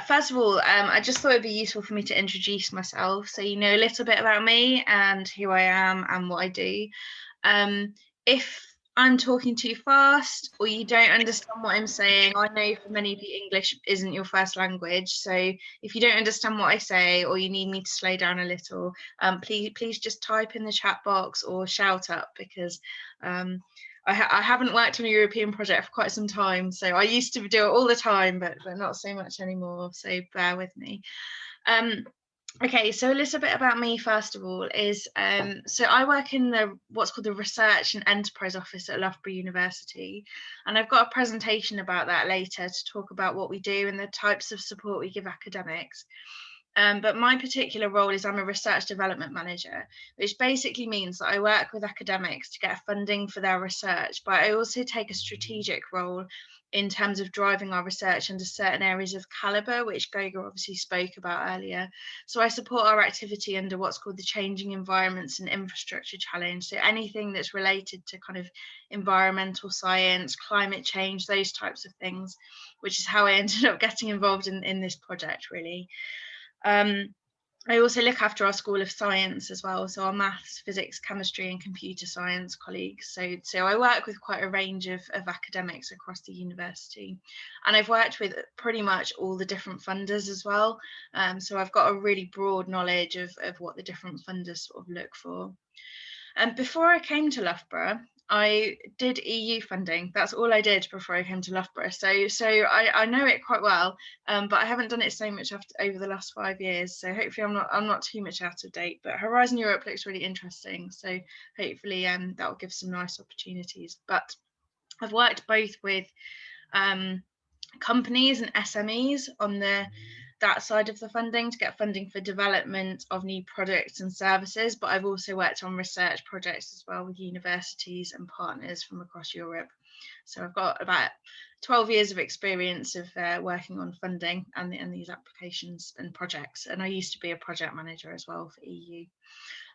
First of all, I just thought it'd be useful for me to introduce myself so you know a little bit about me and who I am and what I do. If I'm talking too fast or you don't understand what I'm saying, I know for many of you English isn't your first language, so if you don't understand what I say or you need me to slow down a little, please just type in the chat box or shout up, because I haven't worked on a European project for quite some time, so I used to do it all the time, but not so much anymore, so bear with me. Okay, so a little bit about me first of all is, so I work in what's called the Research and Enterprise Office at Loughborough University, and I've got a presentation about that later to talk about what we do and the types of support we give academics. But my particular role is I'm a research development manager, which basically means that I work with academics to get funding for their research, but I also take a strategic role in terms of driving our research into certain areas of calibre, which Goga obviously spoke about earlier. So I support our activity under what's called the Changing Environments and Infrastructure Challenge. So anything that's related to kind of environmental science, climate change, those types of things, which is how I ended up getting involved in this project, really. I also look after our School of Science as well, so our maths, physics, chemistry and computer science colleagues. So I work with quite a range of academics across the university, and I've worked with pretty much all the different funders as well. So I've got a really broad knowledge of what the different funders sort of look for. And before I came to Loughborough, I did EU funding. That's all I did before I came to Loughborough. So I know it quite well, but I haven't done it so much over the last 5 years. So hopefully I'm not too much out of date. But Horizon Europe looks really interesting. So hopefully that will give some nice opportunities. But I've worked both with companies and SMEs on that side of the funding to get funding for development of new products and services, but I've also worked on research projects as well with universities and partners from across Europe. So I've got about 12 years of experience of working on funding and these applications and projects, and I used to be a project manager as well for EU.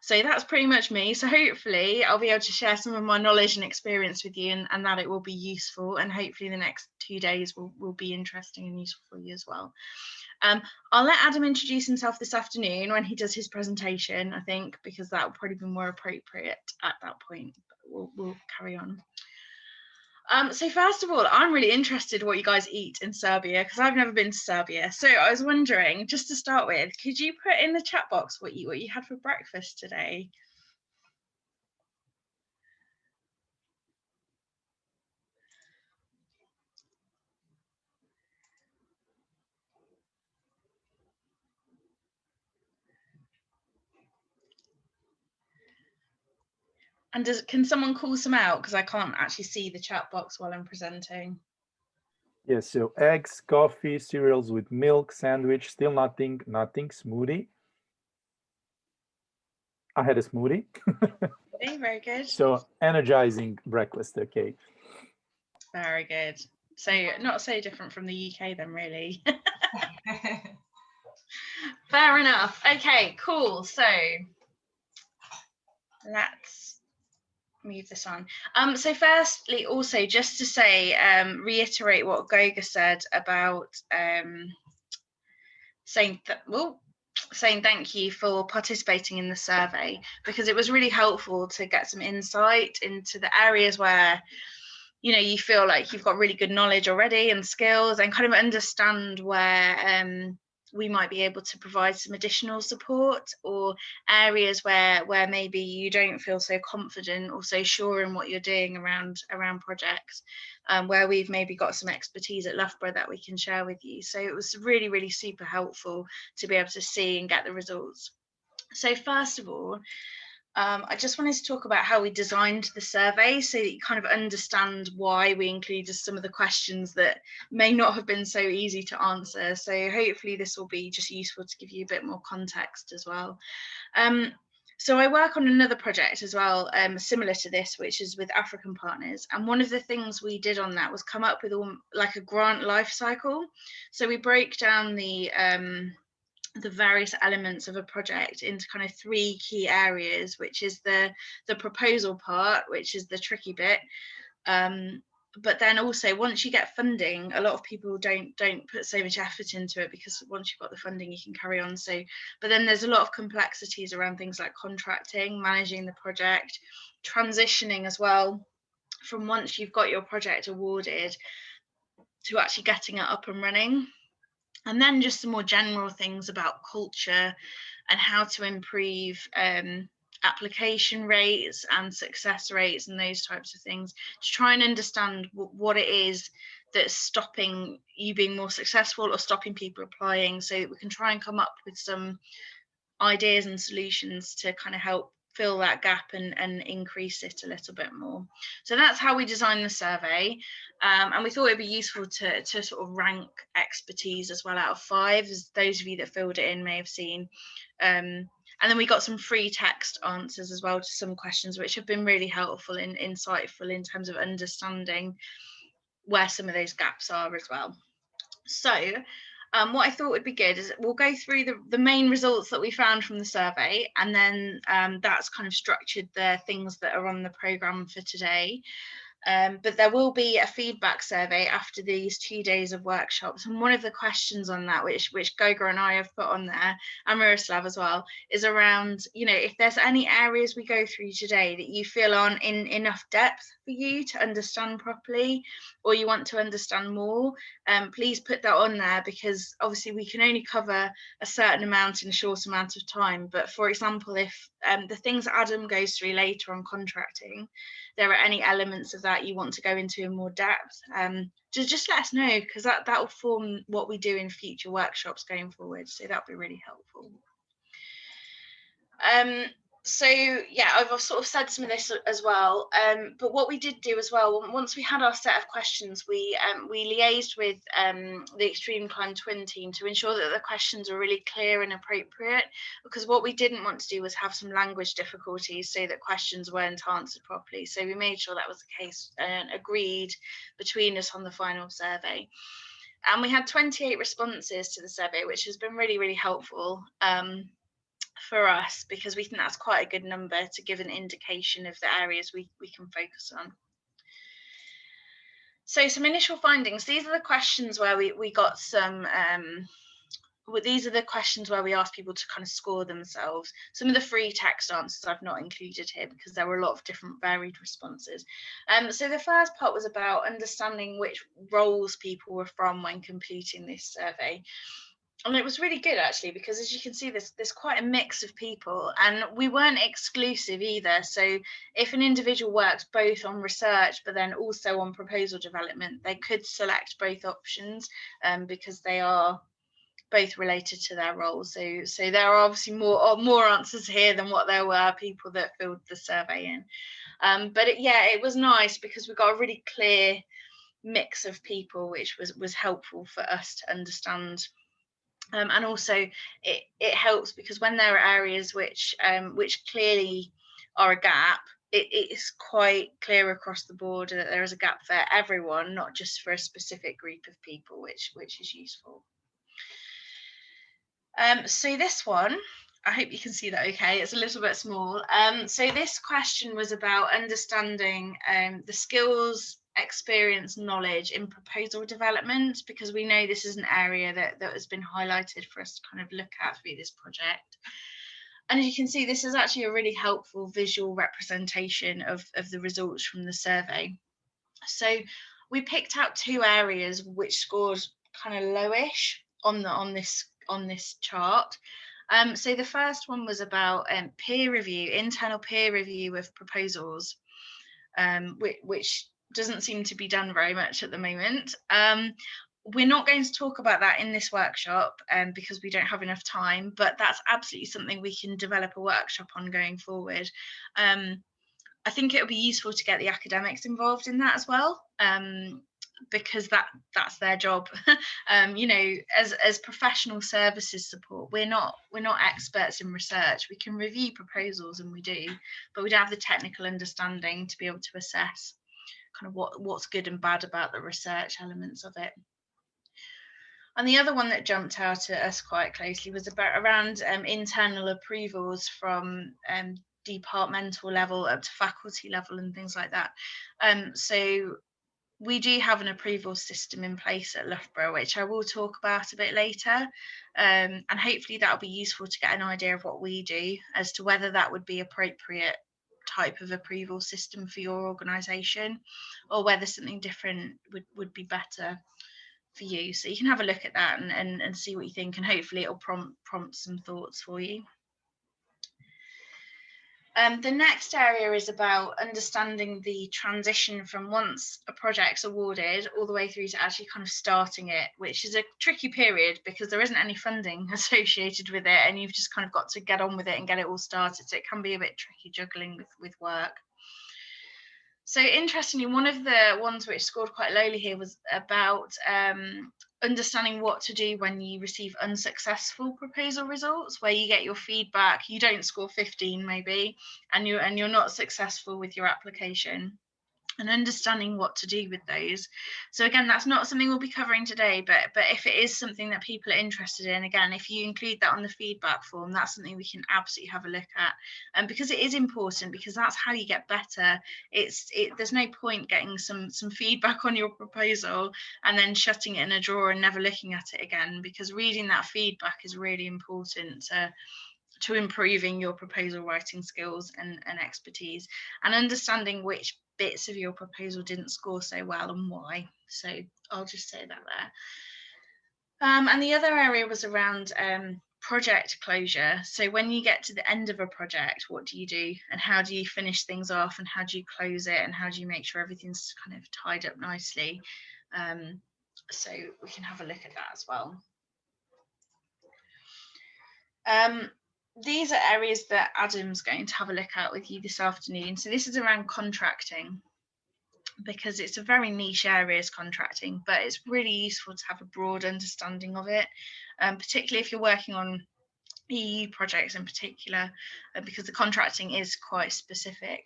So that's pretty much me. So hopefully I'll be able to share some of my knowledge and experience with you, and that it will be useful, and hopefully the next 2 days will be interesting and useful for you as well. I'll let Adam introduce himself this afternoon when he does his presentation, I think, because that will probably be more appropriate at that point. But we'll carry on. So first of all, I'm really interested what you guys eat in Serbia, because I've never been to Serbia. So I was wondering, just to start with, could you put in the chat box what you had for breakfast today? And can someone call some out, because I can't actually see the chat box while I'm presenting? Yes, so eggs, coffee, cereals with milk, sandwich, still nothing, smoothie. I had a smoothie. Okay, very good. So energizing breakfast, okay. Very good. So not so different from the UK then, really. Fair enough. Okay, cool. So let's move this on. So firstly, also just to say, reiterate what Goga said about saying thank you for participating in the survey, because it was really helpful to get some insight into the areas where you feel like you've got really good knowledge already and skills, and kind of understand where we might be able to provide some additional support, or areas where maybe you don't feel so confident or so sure in what you're doing around projects, where we've maybe got some expertise at Loughborough that we can share with you. So it was really, really super helpful to be able to see and get the results. So first of all, I just wanted to talk about how we designed the survey, so that you kind of understand why we included some of the questions that may not have been so easy to answer. So hopefully this will be just useful to give you a bit more context as well. So I work on another project as well, similar to this, which is with African partners. And one of the things we did on that was come up with like a grant life cycle. So we break down the various elements of a project into kind of 3 key areas, which is the proposal part, which is the tricky bit, but then also once you get funding, a lot of people don't put so much effort into it, because once you've got the funding you can carry on. So but then there's a lot of complexities around things like contracting, managing the project, transitioning as well, from once you've got your project awarded to actually getting it up and running. And then just some more general things about culture and how to improve application rates and success rates and those types of things, to try and understand what it is that's stopping you being more successful or stopping people applying, so that we can try and come up with some ideas and solutions to kind of help fill that gap and increase it a little bit more. So that's how we designed the survey, and we thought it'd be useful to sort of rank expertise as well out of 5, as those of you that filled it in may have seen. And then we got some free text answers as well to some questions, which have been really helpful and insightful in terms of understanding where some of those gaps are as well. So what I thought would be good is we'll go through the main results that we found from the survey, and then that's kind of structured the things that are on the programme for today. But there will be a feedback survey after these 2 days of workshops, and one of the questions on that, which Goga and I have put on there, and Miroslav as well, is around, you know, if there's any areas we go through today that you feel aren't in enough depth for you to understand properly, or you want to understand more, please put that on there, because obviously we can only cover a certain amount in a short amount of time. But for example, if the things Adam goes through later on contracting, there are any elements of that you want to go into in more depth, just let us know, because that will form what we do in future workshops going forward. So that'll be really helpful. So yeah, I've sort of said some of this as well, but what we did do as well, once we had our set of questions, we liaised with the EXtremeClimTwin team to ensure that the questions were really clear and appropriate, because what we didn't want to do was have some language difficulties so that questions weren't answered properly. So we made sure that was the case and agreed between us on the final survey. And we had 28 responses to the survey, which has been really, really helpful for us, because we think that's quite a good number to give an indication of the areas we can focus on. So some initial findings. These are the questions where we got some, these are the questions where we asked people to kind of score themselves. Some of the free text answers I've not included here because there were a lot of different varied responses. So the first part was about understanding which roles people were from when completing this survey. And it was really good, actually, because as you can see, there's quite a mix of people, and we weren't exclusive either. So if an individual works both on research but then also on proposal development, they could select both options because they are both related to their role. So there are obviously more answers here than what there were people that filled the survey in. But it was nice because we got a really clear mix of people, which was helpful for us to understand. And also it helps because when there are areas which clearly are a gap, it is quite clear across the board that there is a gap for everyone, not just for a specific group of people, which is useful. So this one, I hope you can see that okay, it's a little bit small. So this question was about understanding the skills, experience, knowledge in proposal development, because we know this is an area that has been highlighted for us to kind of look at through this project. And as you can see, this is actually a really helpful visual representation of the results from the survey. So we picked out 2 areas which scored kind of lowish on this chart. So the first one was about peer review, internal peer review of proposals, which doesn't seem to be done very much at the moment. We're not going to talk about that in this workshop because we don't have enough time, but that's absolutely something we can develop a workshop on going forward. I think it would be useful to get the academics involved in that as well, because that's their job. You know, as professional services support, we're not experts in research. We can review proposals, and we do, but we don't have the technical understanding to be able to assess kind of what's good and bad about the research elements of it. And the other one that jumped out at us quite closely was around internal approvals from departmental level up to faculty level and things like that. So we do have an approval system in place at Loughborough, which I will talk about a bit later. And hopefully that'll be useful to get an idea of what we do as to whether that would be appropriate type of approval system for your organisation, or whether something different would be better for you. So you can have a look at that and see what you think, and hopefully it'll prompt some thoughts for you. The next area is about understanding the transition from once a project's awarded all the way through to actually kind of starting it, which is a tricky period because there isn't any funding associated with it, and you've just kind of got to get on with it and get it all started. So it can be a bit tricky juggling with work. So interestingly, one of the ones which scored quite lowly here was about understanding what to do when you receive unsuccessful proposal results, where you get your feedback, you don't score 15 maybe, and you're not successful with your application, and understanding what to do with those. So again, that's not something we'll be covering today, but if it is something that people are interested in, again, if you include that on the feedback form, that's something we can absolutely have a look at. And because it is important, because that's how you get better. There's no point getting some feedback on your proposal and then shutting it in a drawer and never looking at it again, because reading that feedback is really important to improving your proposal writing skills and expertise, and understanding which bits of your proposal didn't score so well and why. So I'll just say that there. And the other area was around project closure. So when you get to the end of a project, what do you do, and how do you finish things off, and how do you close it, and how do you make sure everything's kind of tied up nicely? So we can have a look at that as well. These are areas that Adam's going to have a look at with you this afternoon. So this is around contracting, because it's a very niche area, is contracting, but it's really useful to have a broad understanding of it, particularly if you're working on EU projects in particular, because the contracting is quite specific.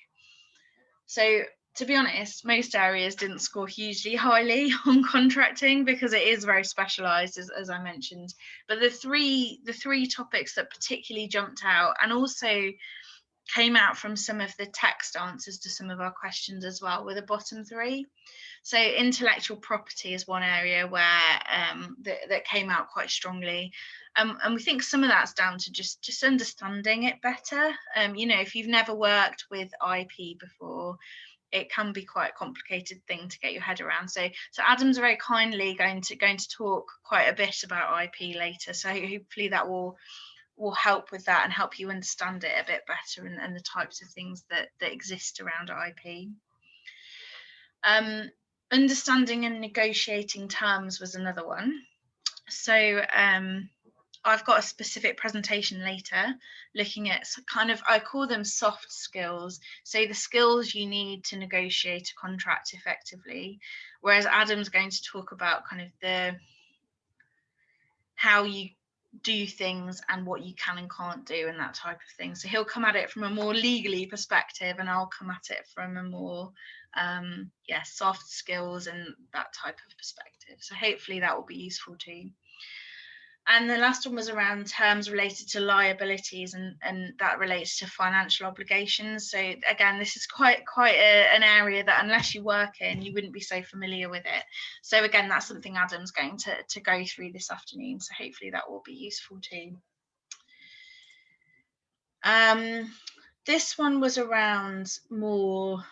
So to be honest, most areas didn't score hugely highly on contracting because it is very specialised, as I mentioned. But the three topics that particularly jumped out, and also came out from some of the text answers to some of our questions as well, were the bottom three. So intellectual property is one area where that came out quite strongly. And we think some of that's down to just understanding it better. You know, if you've never worked with IP before, it can be quite a complicated thing to get your head around. So Adam's very kindly going to talk quite a bit about IP later. So hopefully that will help with that and help you understand it a bit better, and the types of things that exist around IP. Understanding and negotiating terms was another one. So I've got a specific presentation later looking at kind of, I call them soft skills. So the skills you need to negotiate a contract effectively, whereas Adam's going to talk about kind of the how you do things and what you can and can't do and that type of thing. So he'll come at it from a more legally perspective, and I'll come at it from a more soft skills and that type of perspective. So hopefully that will be useful too. And the last one was around terms related to liabilities, and that relates to financial obligations. So again, this is quite an area that unless you work in, you wouldn't be so familiar with it. So again, that's something Adam's going to go through this afternoon. So hopefully that will be useful too. This one was around more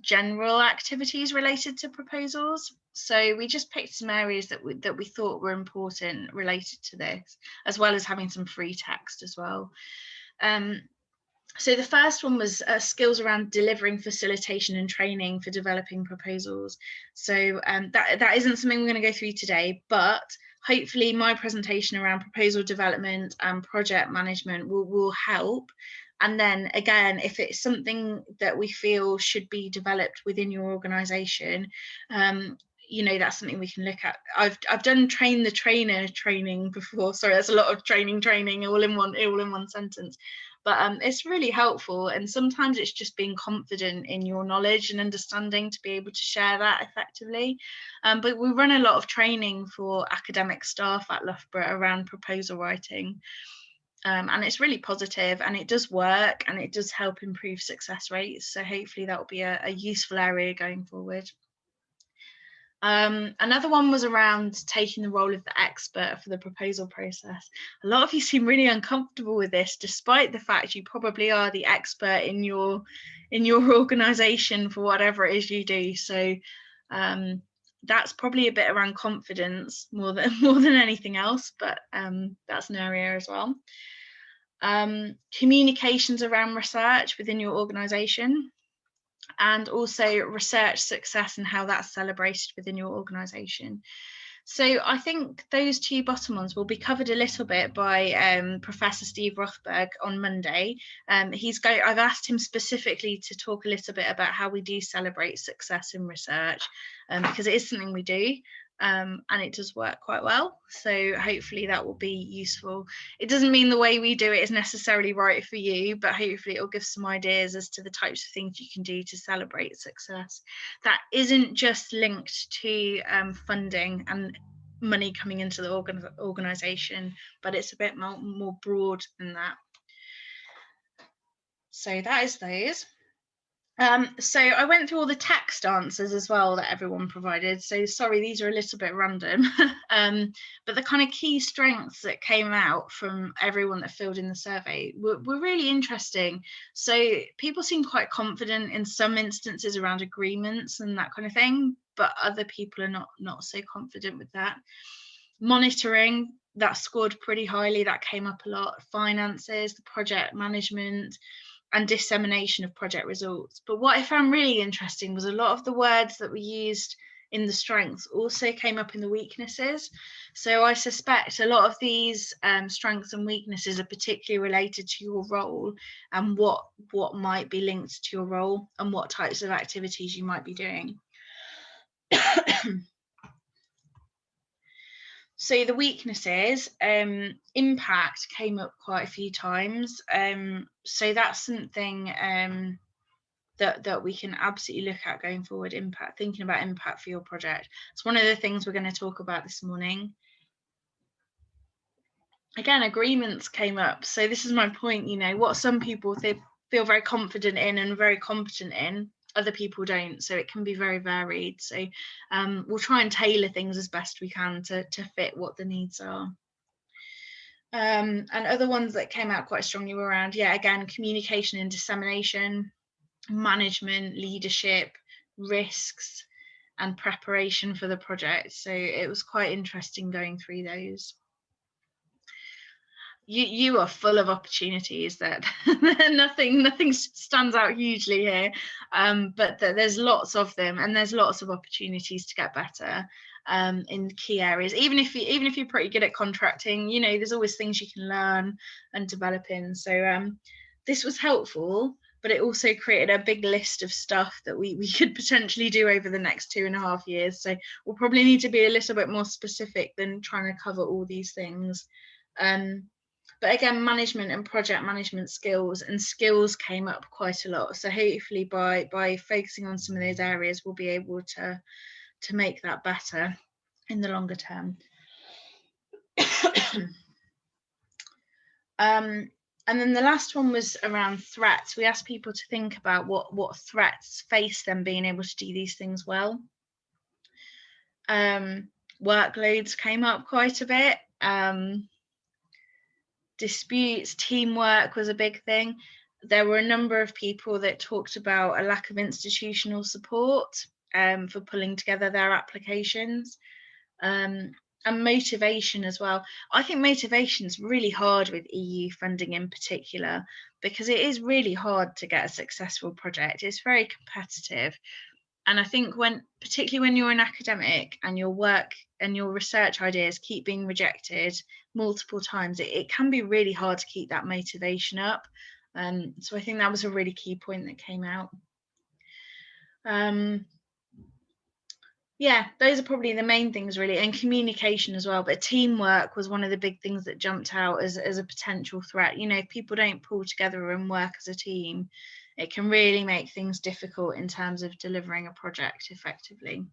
general activities related to proposals. So we just picked some areas that we thought were important related to this, as well as having some free text as well. So the first one was skills around delivering facilitation and training for developing proposals. So that isn't something we're going to go through today, but hopefully my presentation around proposal development and project management will help. And then again, if it's something that we feel should be developed within your organisation, you know, that's something we can look at. I've done train the trainer training before. Sorry, there's a lot of training all in one sentence. But it's really helpful, and sometimes it's just being confident in your knowledge and understanding to be able to share that effectively. But we run a lot of training for academic staff at Loughborough around proposal writing. And it's really positive, and it does work, and it does help improve success rates. So hopefully that will be a useful area going forward. Another one was around taking the role of the expert for the proposal process. A lot of you seem really uncomfortable with this, despite the fact you probably are the expert in your organisation for whatever it is you do. So that's probably a bit around confidence more than anything else, but that's an area as well. Communications around research within your organisation, and also research success and how that's celebrated within your organisation. So I think those two bottom ones will be covered a little bit by Professor Steve Rothberg on Monday. I've asked him specifically to talk a little bit about how we do celebrate success in research, because it is something we do. And it does work quite well, so hopefully that will be useful. It doesn't mean the way we do it is necessarily right for you, but hopefully it'll give some ideas as to the types of things you can do to celebrate success. That isn't just linked to funding and money coming into the organisation, but it's a bit more broad than that. So that is those. So I went through all the text answers as well that everyone provided. So sorry, these are a little bit random, but the kind of key strengths that came out from everyone that filled in the survey were really interesting. So people seemed quite confident in some instances around agreements and that kind of thing, but other people are not so confident with that. Monitoring, that scored pretty highly, that came up a lot. Finances, the project management, and dissemination of project results. But what I found really interesting was a lot of the words that were used in the strengths also came up in the weaknesses. So I suspect a lot of these strengths and weaknesses are particularly related to your role and what might be linked to your role and what types of activities you might be doing. So the weaknesses, impact came up quite a few times. So that's something that we can absolutely look at going forward. Impact, thinking about impact for your project. It's one of the things we're going to talk about this morning. Again, agreements came up. So this is my point, you know, what some people feel very confident in and very competent in, other people don't, so it can be very varied. So we'll try and tailor things as best we can to fit what the needs are. And other ones that came out quite strongly were around, yeah, again, communication and dissemination, management, leadership, risks, and preparation for the project. So it was quite interesting going through those. You are full of opportunities that nothing stands out hugely here, but there's lots of them, and there's lots of opportunities to get better in key areas. Even if you're pretty good at contracting, you know, there's always things you can learn and develop in. So this was helpful, but it also created a big list of stuff that we could potentially do over the next 2.5 years. So we'll probably need to be a little bit more specific than trying to cover all these things. But again, management and project management skills came up quite a lot. So hopefully by focusing on some of those areas, we'll be able to make that better in the longer term. And then the last one was around threats. We asked people to think about what threats face them being able to do these things well. Workloads came up quite a bit. Disputes, teamwork was a big thing. There were a number of people that talked about a lack of institutional support for pulling together their applications, and motivation as well. I think motivation is really hard with EU funding in particular, because it is really hard to get a successful project. It's very competitive. And I think particularly when you're an academic and your work and your research ideas keep being rejected multiple times, it can be really hard to keep that motivation up. So I think that was a really key point that came out. Yeah, those are probably the main things really, and communication as well. But teamwork was one of the big things that jumped out as a potential threat. You know, if people don't pull together and work as a team, it can really make things difficult in terms of delivering a project effectively.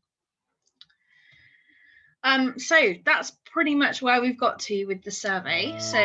So that's pretty much where we've got to with the survey. So